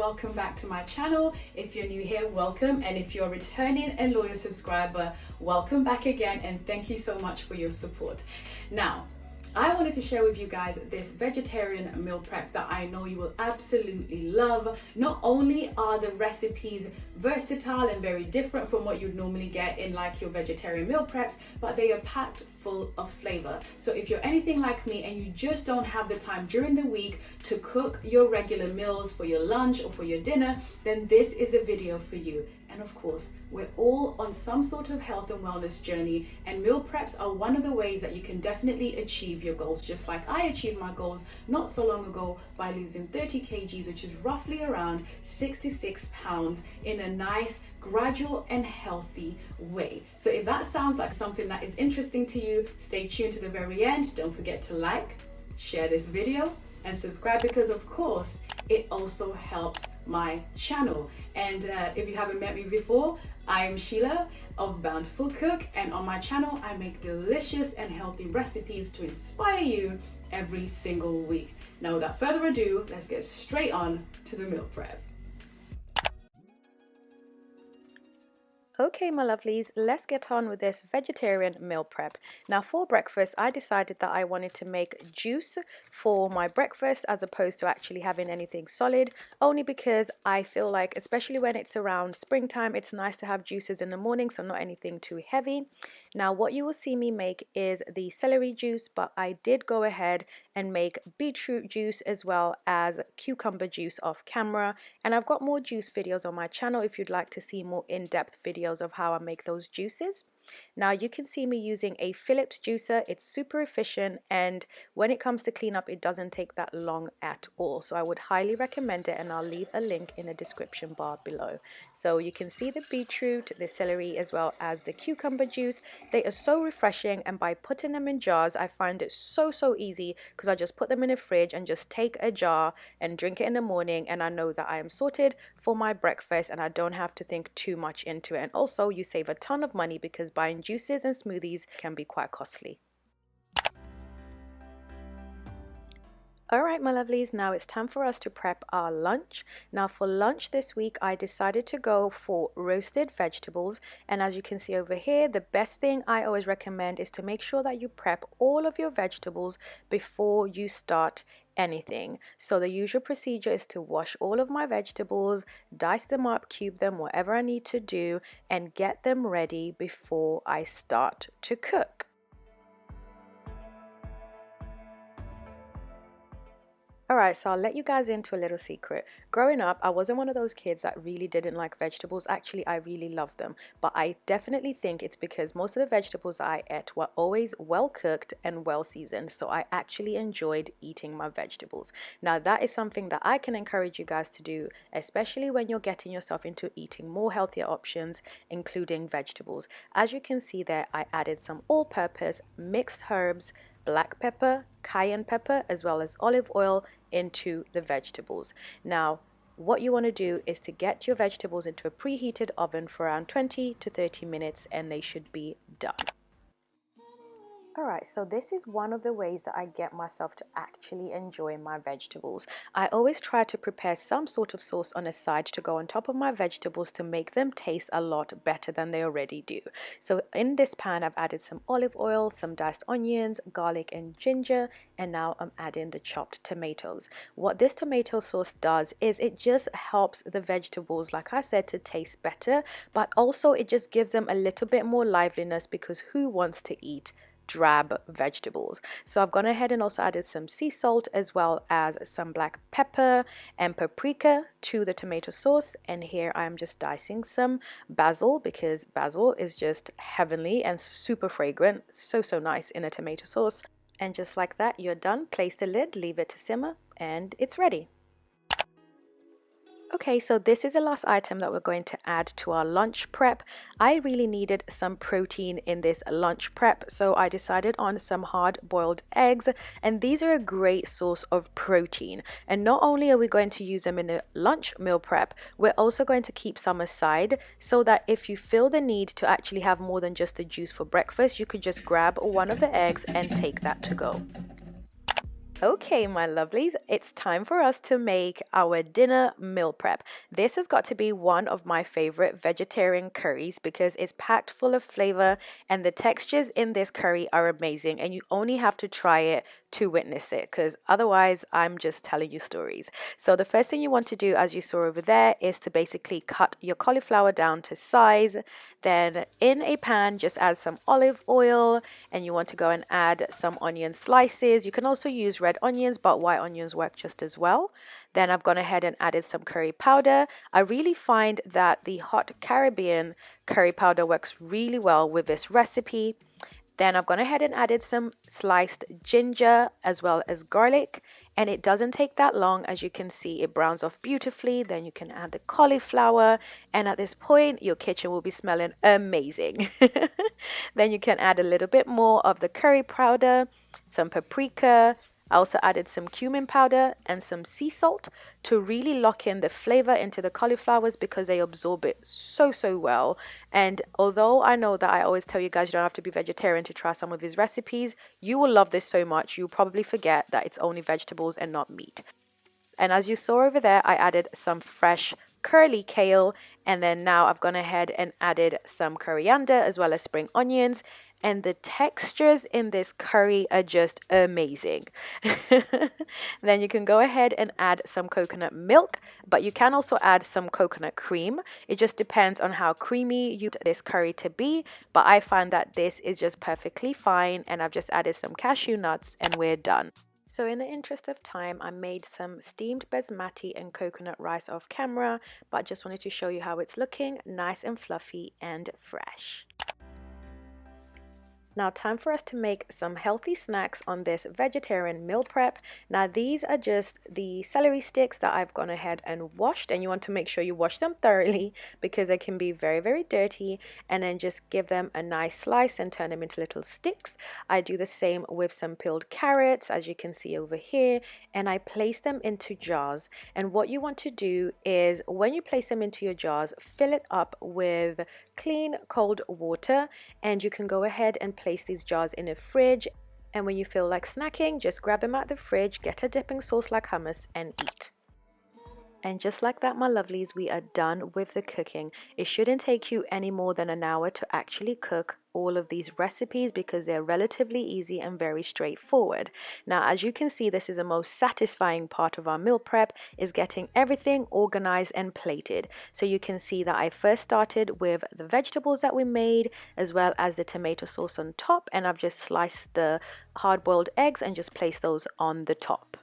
welcome back to my channel. If you're new here, welcome, and if you're a returning and loyal subscriber, welcome back again, and thank you so much for your support. Now, I wanted to share with you guys this vegetarian meal prep that I know you will absolutely love. Not only are the recipes versatile and very different from what you'd normally get in like your vegetarian meal preps, but they are packed full of flavor. So if you're anything like me and you just don't have the time during the week to cook your regular meals for your lunch or for your dinner, then this is a video for you. And of course, we're all on some sort of health and wellness journey, and meal preps are one of the ways that you can definitely achieve your goals, just like I achieved my goals not so long ago by losing 30 kgs, which is roughly around 66 pounds, in a nice, gradual and healthy way. So if that sounds like something that is interesting to you, stay tuned to the very end. Don't forget to like, share this video, and subscribe, because of course it also helps my channel. And if you haven't met me before, I'm Sheila of Bountiful Cook, and on my channel I make delicious and healthy recipes to inspire you every single week. Now without further ado, let's get straight on to the meal prep. Okay, my lovelies, let's get on with this vegetarian meal prep. Now for breakfast, I decided that I wanted to make juice for my breakfast as opposed to actually having anything solid, only because I feel like, especially when it's around springtime, it's nice to have juices in the morning, so not anything too heavy. Now what you will see me make is the celery juice, but I did go ahead and make beetroot juice as well as cucumber juice off camera, and I've got more juice videos on my channel if you'd like to see more in-depth videos of how I make those juices. Now you can see me using a Philips juicer. It's super efficient, and when it comes to cleanup, it doesn't take that long at all. So I would highly recommend it, and I'll leave a link in the description bar below. So you can see the beetroot, the celery, as well as the cucumber juice. They are so refreshing, and by putting them in jars, I find it so easy, because I just put them in the fridge and just take a jar and drink it in the morning, and I know that I am sorted for my breakfast and I don't have to think too much into it. And also you save a ton of money, because buying juices and smoothies can be quite costly. Alright my lovelies, now it's time for us to prep our lunch. Now for lunch this week, I decided to go for roasted vegetables, and as you can see over here, the best thing I always recommend is to make sure that you prep all of your vegetables before you start anything. So the usual procedure is to wash all of my vegetables, dice them up, cube them, whatever I need to do, and get them ready before I start to cook. Alright, so I'll let you guys into a little secret. Growing up, I wasn't one of those kids that really didn't like vegetables. Actually, I really loved them. But I definitely think it's because most of the vegetables I ate were always well cooked and well seasoned. So I actually enjoyed eating my vegetables. Now that is something that I can encourage you guys to do, especially when you're getting yourself into eating more healthier options, including vegetables. As you can see there, I added some all-purpose mixed herbs, black pepper, cayenne pepper, as well as olive oil into the vegetables. Now what you want to do is to get your vegetables into a preheated oven for around 20 to 30 minutes, and they should be done. Alright, so this is one of the ways that I get myself to actually enjoy my vegetables. I always try to prepare some sort of sauce on the side to go on top of my vegetables to make them taste a lot better than they already do. So in this pan, I've added some olive oil, some diced onions, garlic and ginger, and now I'm adding the chopped tomatoes. What this tomato sauce does is it just helps the vegetables, like I said, to taste better, but also it just gives them a little bit more liveliness, because who wants to eat drab vegetables? So I've gone ahead and also added some sea salt, as well as some black pepper and paprika to the tomato sauce. And here I'm just dicing some basil, because basil is just heavenly and super fragrant, so nice in a tomato sauce. And just like that, you're done. Place the lid, leave it to simmer, and it's ready. Okay, so this is the last item that we're going to add to our lunch prep. I really needed some protein in this lunch prep, so I decided on some hard-boiled eggs, and these are a great source of protein. And not only are we going to use them in a lunch meal prep, we're also going to keep some aside, so that if you feel the need to actually have more than just a juice for breakfast, you could just grab one of the eggs and take that to go. Okay, my lovelies, it's time for us to make our dinner meal prep. This has got to be one of my favorite vegetarian curries because it's packed full of flavor and the textures in this curry are amazing, and you only have to try it to witness it because otherwise I'm just telling you stories. So the first thing you want to do, as you saw over there, is to basically cut your cauliflower down to size. Then in a pan, just add some olive oil, and you want to go and add some onion slices. You can also use red onions, but white onions work just as well. Then I've gone ahead and added some curry powder. I really find that the hot Caribbean curry powder works really well with this recipe. Then I've gone ahead and added some sliced ginger as well as garlic, and it doesn't take that long. As you can see, it browns off beautifully. Then you can add the cauliflower, and at this point your kitchen will be smelling amazing. Then you can add a little bit more of the curry powder, some paprika. I also added some cumin powder and some sea salt to really lock in the flavor into the cauliflowers because they absorb it so well. And although I know that I always tell you guys you don't have to be vegetarian to try some of these recipes, you will love this so much you'll probably forget that it's only vegetables and not meat. And as you saw over there, I added some fresh curly kale, and then now I've gone ahead and added some coriander as well as spring onions. And the textures in this curry are just amazing. Then you can go ahead and add some coconut milk, but you can also add some coconut cream. It just depends on how creamy you want this curry to be, but I find that this is just perfectly fine, and I've just added some cashew nuts and we're done. So in the interest of time, I made some steamed basmati and coconut rice off camera, but I just wanted to show you how it's looking, nice and fluffy and fresh. Now time for us to make some healthy snacks on this vegetarian meal prep. Now these are just the celery sticks that I've gone ahead and washed, and you want to make sure you wash them thoroughly because they can be very dirty, and then just give them a nice slice and turn them into little sticks. I do the same with some peeled carrots, as you can see over here, and I place them into jars. And what you want to do is when you place them into your jars, fill it up with clean cold water, and you can go ahead and place these jars in a fridge, and when you feel like snacking, just grab them out the fridge, get a dipping sauce like hummus and eat. And just like that, my lovelies, we are done with the cooking. It shouldn't take you any more than an hour to actually cook all of these recipes because they're relatively easy and very straightforward. Now, as you can see, this is the most satisfying part of our meal prep, is getting everything organized and plated. So you can see that I first started with the vegetables that we made as well as the tomato sauce on top, and I've just sliced the hard-boiled eggs and just placed those on the top.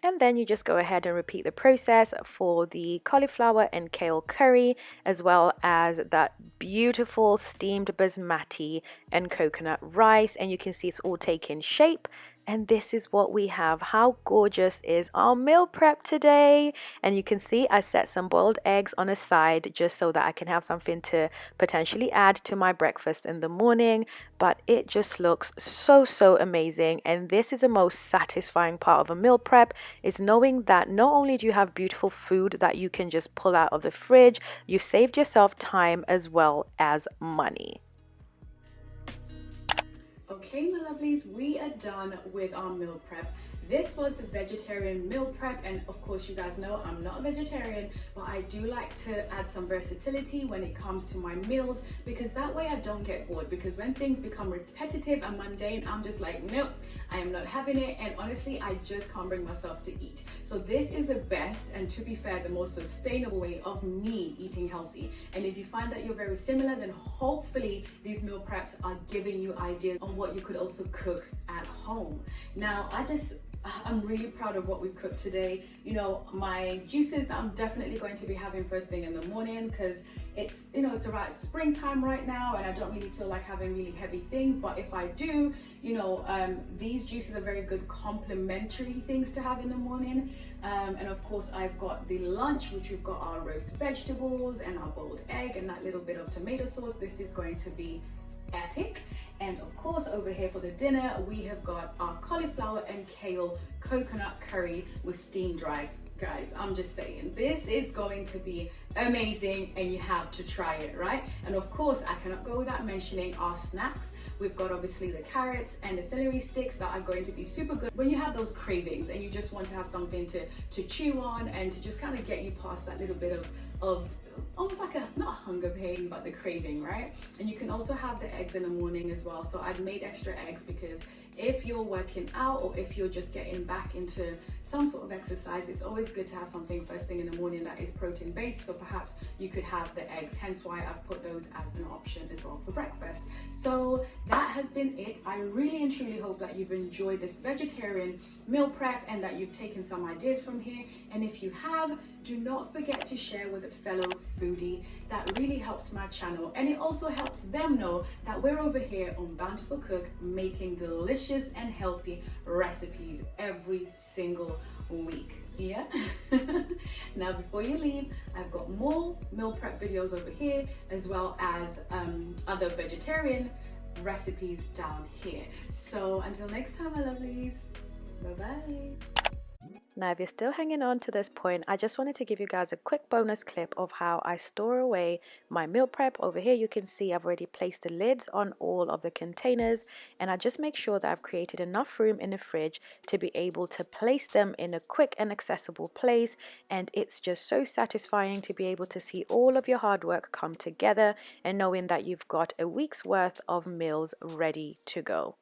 And then you just go ahead and repeat the process for the cauliflower and kale curry, as well as that beautiful steamed basmati and coconut rice. And you can see it's all taking shape. And this is what we have. How gorgeous is our meal prep today? And you can see I set some boiled eggs on a side just so that I can have something to potentially add to my breakfast in the morning. But it just looks so amazing. And this is the most satisfying part of a meal prep, is knowing that not only do you have beautiful food that you can just pull out of the fridge, you've saved yourself time as well as money. Okay, my lovelies, we are done with our meal prep. This was the vegetarian meal prep, and of course you guys know I'm not a vegetarian, but I do like to add some versatility when it comes to my meals, because that way I don't get bored. Because when things become repetitive and mundane, I'm just like, nope, I am not having it, and honestly I just can't bring myself to eat. So this is the best, and to be fair, the most sustainable way of me eating healthy. And if you find that you're very similar, then hopefully these meal preps are giving you ideas on what you could also cook at home. Now I'm really proud of what we've cooked today. You know, my juices that I'm definitely going to be having first thing in the morning, because it's, you know, it's around springtime right now and I don't really feel like having really heavy things, but if I do, you know, these juices are very good complementary things to have in the morning. And of course I've got the lunch, which we've got our roast vegetables and our boiled egg and that little bit of tomato sauce. This is going to be epic. And of course over here for the dinner we have got our cauliflower and kale coconut curry with steamed rice. Guys, I'm just saying, this is going to be amazing, and you have to try it, right? And of course, I cannot go without mentioning our snacks. We've got obviously the carrots and the celery sticks that are going to be super good when you have those cravings and you just want to have something to chew on and to just kind of get you past that little bit of almost like a, not a hunger pain, but the craving, right? And you can also have the eggs in the morning as well. So I'd made extra eggs because if you're working out or if you're just getting back into some sort of exercise, it's always good to have something first thing in the morning that is protein based. So perhaps you could have the eggs, hence why I've put those as an option as well for breakfast. So that has been it. I really and truly hope that you've enjoyed this vegetarian meal prep and that you've taken some ideas from here. And if you have, do not forget to share with a fellow foodie. That really helps my channel, and it also helps them know that we're over here on Bountiful Cook making delicious and healthy recipes every single week. Yeah. Now before you leave, I've got more meal prep videos over here as well as other vegetarian recipes down here. So until next time, my lovelies, bye bye. Now, if you're still hanging on to this point, I just wanted to give you guys a quick bonus clip of how I store away my meal prep. Over here, you can see I've already placed the lids on all of the containers, and I just make sure that I've created enough room in the fridge to be able to place them in a quick and accessible place. And it's just so satisfying to be able to see all of your hard work come together and knowing that you've got a week's worth of meals ready to go.